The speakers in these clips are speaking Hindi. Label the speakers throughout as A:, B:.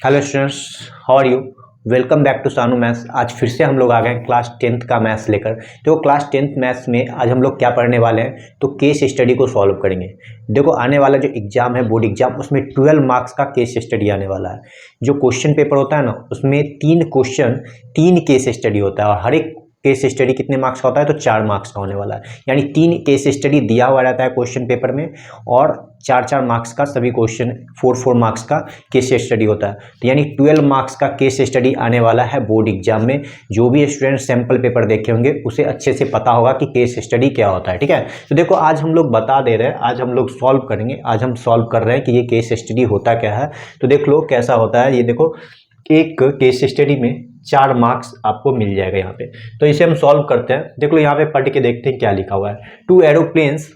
A: Hello students, how are you. Welcome back to Sanu maths. आज फिर से हम लोग आ गए क्लास 10th का मैथ्स लेकर। तो क्लास 10th मैथ्स में आज हम लोग क्या पढ़ने वाले हैं, तो केस स्टडी को सॉल्व करेंगे। देखो आने वाला जो एग्जाम है बोर्ड एग्जाम, उसमें 12 मार्क्स का केस स्टडी आने वाला है। जो क्वेश्चन पेपर होता है ना, उसमें 3 क्वेश्चन 3 केस स्टडी होता है और हर एक केस स्टडी कितने मार्क्स का होता है, तो 4 मार्क्स का होने वाला है। यानी 3 केस स्टडी दिया हुआ रहता है क्वेश्चन पेपर में और 4-4 मार्क्स का सभी क्वेश्चन 4-4 मार्क्स का केस स्टडी होता है। तो यानी 12 मार्क्स का केस स्टडी आने वाला है बोर्ड एग्जाम में। जो भी स्टूडेंट सैंपल पेपर देखे होंगे उसे अच्छे से पता होगा कि केस स्टडी क्या होता है। ठीक है, तो देखो आज हम लोग बता दे रहे हैं, आज हम लोग सॉल्व करेंगे। आज हम सॉल्व कर रहे हैं कि ये केस स्टडी होता क्या है। तो देख लो कैसा होता है। ये देखो एक केस स्टडी में 4 मार्क्स आपको मिल जाएगा यहाँ पे। तो इसे हम सॉल्व करते हैं। देख लो यहाँ पे पढ़ के देखते हैं क्या लिखा हुआ है। 2 aeroplanes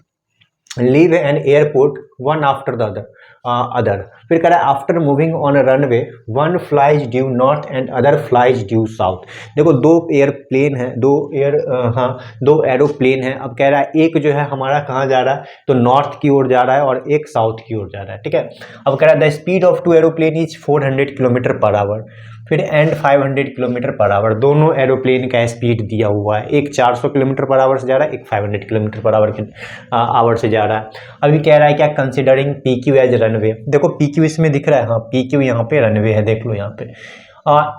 A: leave an airport one after the other. फिर कह रहा है after moving on a runway one flies due north and other flies due south. देखो दो एयरप्लेन है, दो एरोप्लेन है। अब कह रहा है एक जो है हमारा कहाँ जा रहा है, तो नॉर्थ की ओर जा रहा है और एक साउथ की ओर जा रहा है। ठीक है, अब कह रहा है the speed of 2 aeroplane is 400 kilometre per hour, फिर एंड 500 किलोमीटर पर आवर। दोनों एरोप्लेन का स्पीड दिया हुआ है, एक 400 किलोमीटर पर आवर से जा रहा है, एक 500 किलोमीटर पर आवर से जा रहा है। अभी कह रहा है क्या, considering P Q as runway. देखो पी क्यू इसमें दिख रहा है, हाँ पी क्यू यहाँ पे रनवे है। देख लो यहाँ पे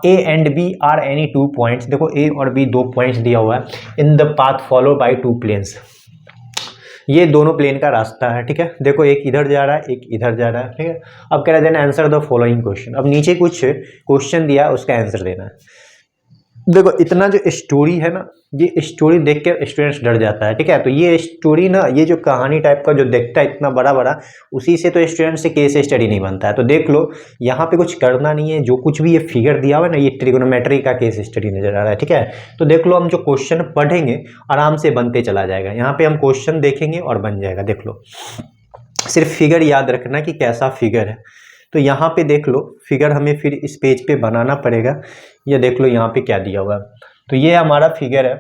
A: A and B are any 2 points. देखो ए और बी 2 पॉइंट्स दिया हुआ है in the path follow by 2 planes. ये दोनों प्लेन का रास्ता है। ठीक है, देखो एक इधर जा रहा है, एक इधर जा रहा है। ठीक है, अब कह रहे हैं आंसर द फॉलोइंग क्वेश्चन। अब नीचे कुछ क्वेश्चन दिया है, उसका आंसर देना है। देखो इतना जो स्टोरी है ना, ये स्टोरी देख के स्टूडेंट्स डर जाता है। ठीक है, तो ये स्टोरी ना, ये जो कहानी टाइप का जो देखता है इतना बड़ा बड़ा, उसी से तो स्टूडेंट से केस स्टडी नहीं बनता है। तो देख लो यहाँ पे कुछ करना नहीं है, जो कुछ भी ये फिगर दिया हुआ है ना, ये ट्रिगोनोमेट्री का केस स्टडी नजर आ रहा है। ठीक है, तो देख लो हम जो क्वेश्चन पढ़ेंगे आराम से बनते चला जाएगा। यहाँ पे हम क्वेश्चन देखेंगे और बन जाएगा। देख लो सिर्फ फिगर याद रखना कि कैसा फिगर है। तो यहाँ पे देख लो फिगर हमें फिर इस पेज पे बनाना पड़ेगा। ये देख लो यहाँ पे क्या दिया हुआ है। तो ये हमारा फिगर है,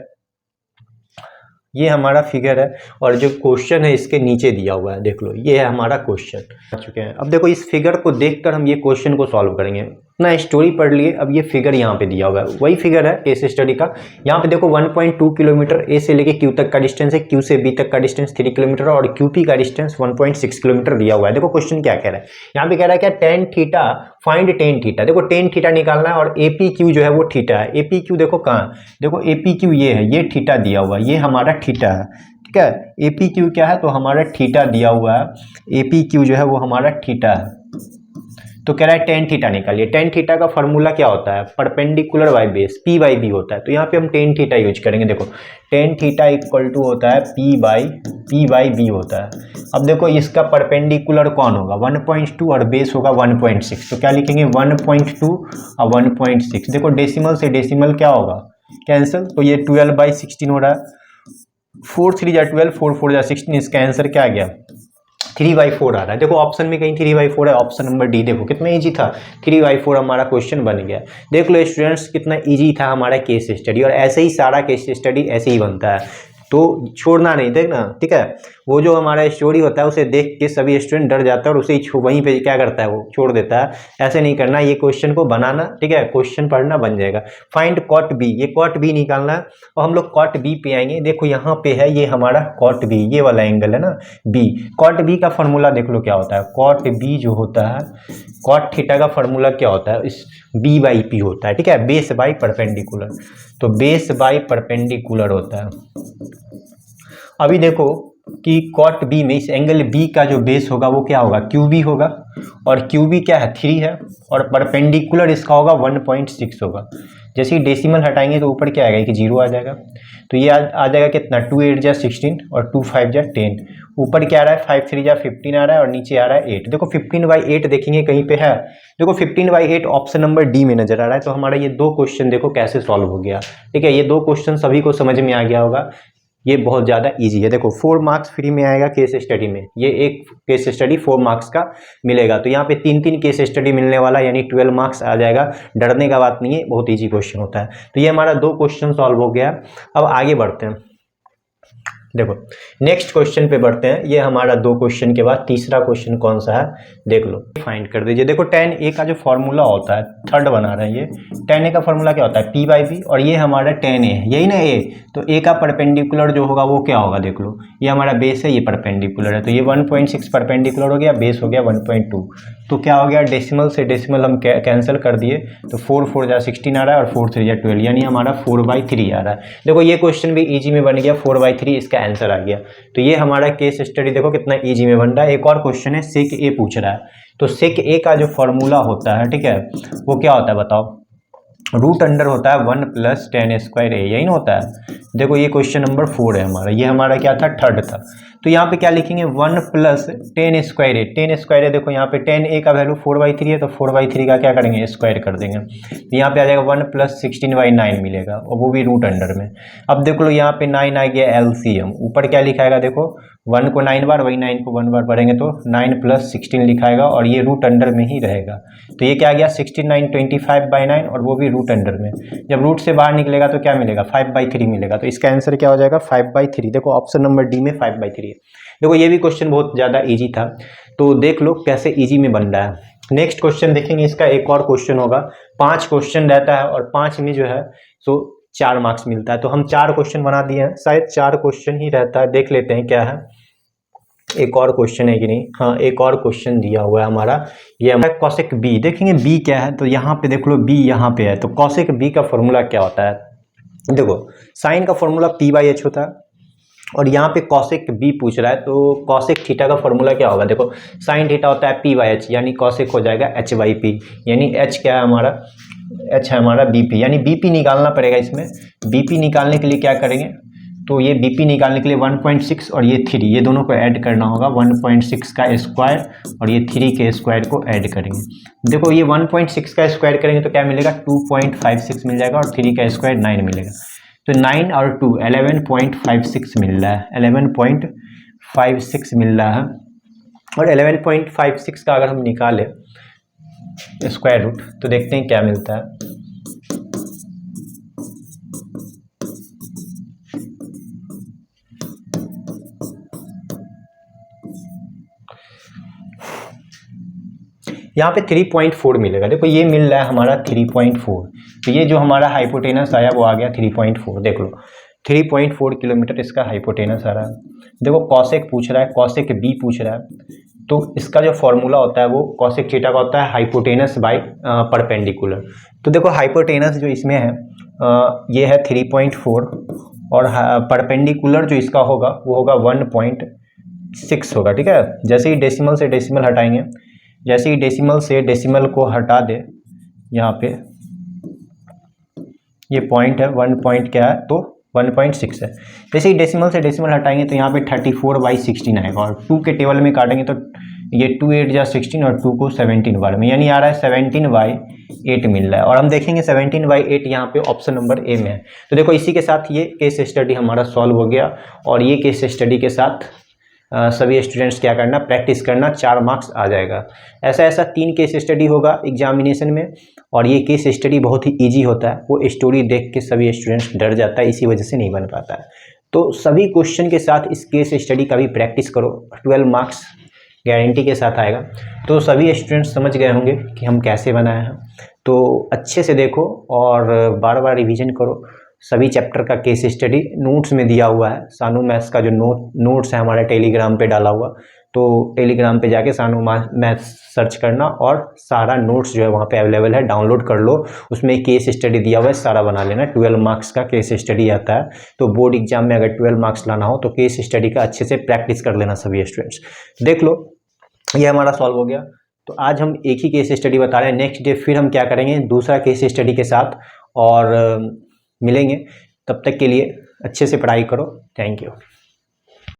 A: ये हमारा फिगर है और जो क्वेश्चन है इसके नीचे दिया हुआ है। देख लो ये है हमारा क्वेश्चन। आ चुके हैं। अब देखो इस फिगर को देखकर हम ये क्वेश्चन को सॉल्व करेंगे। ना स्टोरी पढ़ लिए, अब ये फिगर यहाँ पे दिया हुआ है, वही फिगर है केस स्टडी का। यहाँ पे देखो 1.2 किलोमीटर ए से लेके क्यू तक का डिस्टेंस है, क्यू से बी तक का डिस्टेंस 3 किलोमीटर और क्यू पी का डिस्टेंस 1.6 किलोमीटर दिया हुआ है। देखो क्वेश्चन क्या कह रहा है, यहाँ पे कह रहा है क्या, tan theta find tan theta. देखो टेन थीटा निकालना है और ए पी क्यू जो है वो थीटा है। ए पी क्यू देखो कहाँ, देखो ए पी क्यू ये है, ये थीटा दिया हुआ है, ये हमारा थीटा है। ठीक है, ए पी क्यू क्या है, तो हमारा थीटा दिया हुआ है। ए पी क्यू जो है वो हमारा थीटा है। तो कह रहा है टेन थीटा निकालिए। टेन थीटा का फॉर्मूला क्या होता है, perpendicular by base, P by B होता है। तो यहाँ पे हम टेन थीटा यूज करेंगे। देखो टेन थीटा इक्वल टू होता है पी बाई बी होता है। अब देखो इसका परपेंडिकुलर कौन होगा, 1.2 और बेस होगा 1.6। तो क्या लिखेंगे 1.2 और 1.6। देखो डेसिमल से डेसिमल क्या होगा, कैंसिल। तो ये 12/16 हो रहा है। 4 3 जा 12, 4 4 जा 16। इसका आंसर क्या आ गया, 3/4 आ रहा है। देखो ऑप्शन में कहीं 3/4 है, ऑप्शन नंबर डी। देखो कितना इजी था, 3/4 हमारा क्वेश्चन बन गया। देख लो स्टूडेंट्स कितना इजी था हमारा केस स्टडी। और ऐसे ही सारा केस स्टडी ऐसे ही बनता है, तो छोड़ना नहीं, देखना। ठीक है, वो जो हमारा स्टोरी होता है उसे देख के सभी स्टूडेंट डर जाता है और उसे वहीं पे क्या करता है, वो छोड़ देता है। ऐसे नहीं करना, ये क्वेश्चन को बनाना। ठीक है, क्वेश्चन पढ़ना, बन जाएगा। फाइंड कॉट बी, ये कॉट बी निकालना है और हम लोग कॉट बी पे आएंगे। देखो यहाँ पे है ये हमारा कॉट बी, ये वाला एंगल है ना बी। कॉट बी का फॉर्मूला देख लो क्या होता है। कॉट बी जो होता है, कॉट थीटा का फॉर्मूला क्या होता है, इस बी बाई पी होता है। ठीक है, बेस बाई परपेंडिकुलर। तो बेस बाई परपेंडिकुलर होता है। अभी देखो कि कॉट बी में इस एंगल बी का जो बेस होगा वो क्या होगा, क्यू बी होगा। और क्यू बी क्या है, 3 है। और परपेंडिकुलर इसका होगा 1.6 होगा। जैसे ही डेसिमल हटाएंगे तो ऊपर क्या आएगा कि 0 आ जाएगा। तो ये आ जाएगा कितना, 2 8 जा 16 और 2 5 जा 10। ऊपर क्या आ रहा है, 5 3 जा 15 आ रहा है और नीचे आ रहा है 8। देखो 15/8 देखेंगे कहीं पे है, देखो 15/8 ऑप्शन नंबर डी में नजर आ रहा है। तो हमारा ये 2 क्वेश्चन देखो कैसे सॉल्व हो गया। ठीक है, ये 2 क्वेश्चन सभी को समझ में आ गया होगा। ये बहुत ज़्यादा इजी है। देखो 4 मार्क्स फ्री में आएगा केस स्टडी में। ये एक केस स्टडी 4 मार्क्स का मिलेगा। तो यहाँ पे 3 केस स्टडी मिलने वाला, यानी 12 मार्क्स आ जाएगा। डरने का बात नहीं है, बहुत इजी क्वेश्चन होता है। तो ये हमारा 2 क्वेश्चन सॉल्व हो गया। अब आगे बढ़ते हैं। देखो नेक्स्ट क्वेश्चन पे बढ़ते हैं। ये हमारा 2 क्वेश्चन के बाद तीसरा क्वेश्चन कौन सा है देख लो, फाइंड कर दीजिए। देखो tan a का जो फॉर्मूला होता है, थर्ड बना रहे हैं ये, tan a का फॉर्मूला क्या होता है, p बाई बी, और ये हमारा tan a है, यही ना a, तो a का परपेंडिकुलर जो होगा वो क्या होगा देख लो, ये हमारा बेस है, ये परपेंडिकुलर है, तो ये 1.6 परपेंडिकुलर हो गया, बेस हो गया 1.2, तो क्या हो गया, डेसिमल से डेसिमल हम कैंसिल कर दिए, तो 4 4 जा 16 आ रहा है और 4 3 जा 12, यानी हमारा 4/3 आ रहा है। देखो ये क्वेश्चन भी इजी में बन गया, 4/3 इसका आंसर आ गया। तो ये हमारा केस स्टडी देखो कितना इजी में बन रहा है। एक और क्वेश्चन है, सेक ए पूछ रहा है, तो सेक ए का जो फॉर्मूला होता है, ठीक है, वो क्या होता है बताओ, रूट अंडर होता है 1 + tan स्क्वायर ए, यही ना होता है। देखो ये क्वेश्चन नंबर 4 है हमारा, ये हमारा क्या था, थर्ड था, तो यहाँ पे क्या लिखेंगे, 1 + tan स्क्वायर ए, tan स्क्वायर ए, देखो यहाँ पे tan ए का वैल्यू 4/3 है, तो 4/3 का क्या करेंगे, स्क्वायर कर देंगे, तो यहाँ पे आ जाएगा 1 + 16/9 मिलेगा, और वो भी रूट अंडर में। अब देख लो यहाँ पे 9 आ गया LCM, ऊपर क्या लिखाएगा देखो, 1 को 9 बार, वही 9 को 1 बार पढ़ेंगे तो 9 + 16 लिखाएगा, और ये रूट अंडर में ही रहेगा, तो ये क्या आ गया 69 25/9, और वो भी रूट अंडर में। जब रूट से बाहर निकलेगा तो क्या मिलेगा, 5/3 मिलेगा, तो इसका आंसर क्या हो जाएगा, 5/3। देखो ऑप्शन नंबर डी में 5/3 है। देखो ये भी क्वेश्चन बहुत ज़्यादा इजी था, तो देख लो कैसे इजी में बन रहा है। नेक्स्ट क्वेश्चन देखेंगे, इसका एक और क्वेश्चन होगा, 5 क्वेश्चन रहता है, और 5 में जो है सो 4 मार्क्स मिलता है, तो हम 4 क्वेश्चन बना दिए हैं, शायद 4 क्वेश्चन ही रहता है, देख लेते हैं क्या है, एक और क्वेश्चन है कि नहीं, हाँ एक और क्वेश्चन दिया हुआ है हमारा, ये हमारा कॉसेक बी, देखेंगे बी क्या है, तो यहाँ पे देख लो बी यहाँ पे है, तो कॉसेक बी का फॉर्मूला क्या होता है, देखो साइन का फॉर्मूला p/h होता है, और यहाँ पे कॉसेक बी पूछ रहा है, तो कॉसेक थीटा का फॉर्मूला क्या होगा, देखो साइन थीटा होता है p/h, यानी कॉसेक हो जाएगा h/p, यानी h क्या है हमारा, h है हमारा bp, यानी bp निकालना पड़ेगा इसमें। bp निकालने के लिए क्या करेंगे, तो ये bp निकालने के लिए 1.6 और ये 3, ये दोनों को ऐड करना होगा, 1.6 का स्क्वायर और ये 3 के स्क्वायर को ऐड करेंगे। देखो ये 1.6 का स्क्वायर करेंगे तो क्या मिलेगा, 2.56 मिल जाएगा, और 3 का स्क्वायर 9 मिलेगा, तो 9 और 2 11.56 मिल रहा है, 11.56 मिल रहा है, और 11.56 का अगर हम निकालें स्क्वायर रूट तो देखते हैं क्या मिलता है। यहाँ पे 3.4 मिलेगा, देखो ये मिल रहा है हमारा 3.4, तो ये जो हमारा हाइपोटेनस आया वो आ गया 3.4, देख लो 3.4 किलोमीटर इसका हाइपोटेनस आ रहा है। देखो कॉसेक पूछ रहा है, कॉसेक बी पूछ रहा है, तो इसका जो फॉर्मूला होता है वो कॉसेक थीटा का होता है हाइपोटेनस बाय परपेंडिकुलर। तो देखो हाइपोटेनस जो इसमें है ये है 3.4, और परपेंडिकुलर जो इसका होगा वो होगा 1.6 होगा, ठीक है। जैसे ही डेसिमल से डेसिमल हटाएंगे, जैसे ही डेसिमल से डेसिमल को हटा दे, यहाँ पे ये पॉइंट है, 1 पॉइंट क्या है तो 1.6 है, जैसे ही डेसिमल से डेसिमल हटाएंगे तो यहाँ पे 34/16 आएगा, और 2 के टेबल में काटेंगे तो ये 2 8 जा 16 और 2 को 17 बार में, यानी आ रहा है 17/8 मिल रहा है, और हम देखेंगे 17/8 यहाँ पे ऑप्शन नंबर ए में है। तो देखो इसी के साथ ये केस स्टडी हमारा सॉल्व हो गया, और ये केस स्टडी के साथ सभी स्टूडेंट्स क्या करना, प्रैक्टिस करना, 4 मार्क्स आ जाएगा। ऐसा 3 केस स्टडी होगा एग्जामिनेशन में, और ये केस स्टडी बहुत ही इजी होता है, वो स्टोरी देख के सभी स्टूडेंट्स डर जाता है, इसी वजह से नहीं बन पाता है। तो सभी क्वेश्चन के साथ इस केस स्टडी का भी प्रैक्टिस करो, 12 मार्क्स गारंटी के साथ आएगा। तो सभी स्टूडेंट्स समझ गए होंगे कि हम कैसे बनाए हैं, तो अच्छे से देखो और बार बार रिवीजन करो। सभी चैप्टर का केस स्टडी नोट्स में दिया हुआ है, सानू मैथ्स का जो नोट्स है हमारे टेलीग्राम पे डाला हुआ, तो टेलीग्राम पे जाके सानू मैथ्स सर्च करना, और सारा नोट्स जो है वहाँ पे अवेलेबल है, डाउनलोड कर लो, उसमें केस स्टडी दिया हुआ है, सारा बना लेना। 12 मार्क्स का केस स्टडी आता है, तो बोर्ड एग्जाम में अगर 12 मार्क्स लाना हो तो केस स्टडी का अच्छे से प्रैक्टिस कर लेना सभी स्टूडेंट्स। देख लो ये हमारा सॉल्व हो गया। तो आज हम एक ही केस स्टडी बता रहे हैं, नेक्स्ट डे फिर हम क्या करेंगे दूसरा केस स्टडी के साथ, और मिलेंगे। तब तक के लिए अच्छे से पढ़ाई करो। Thank you.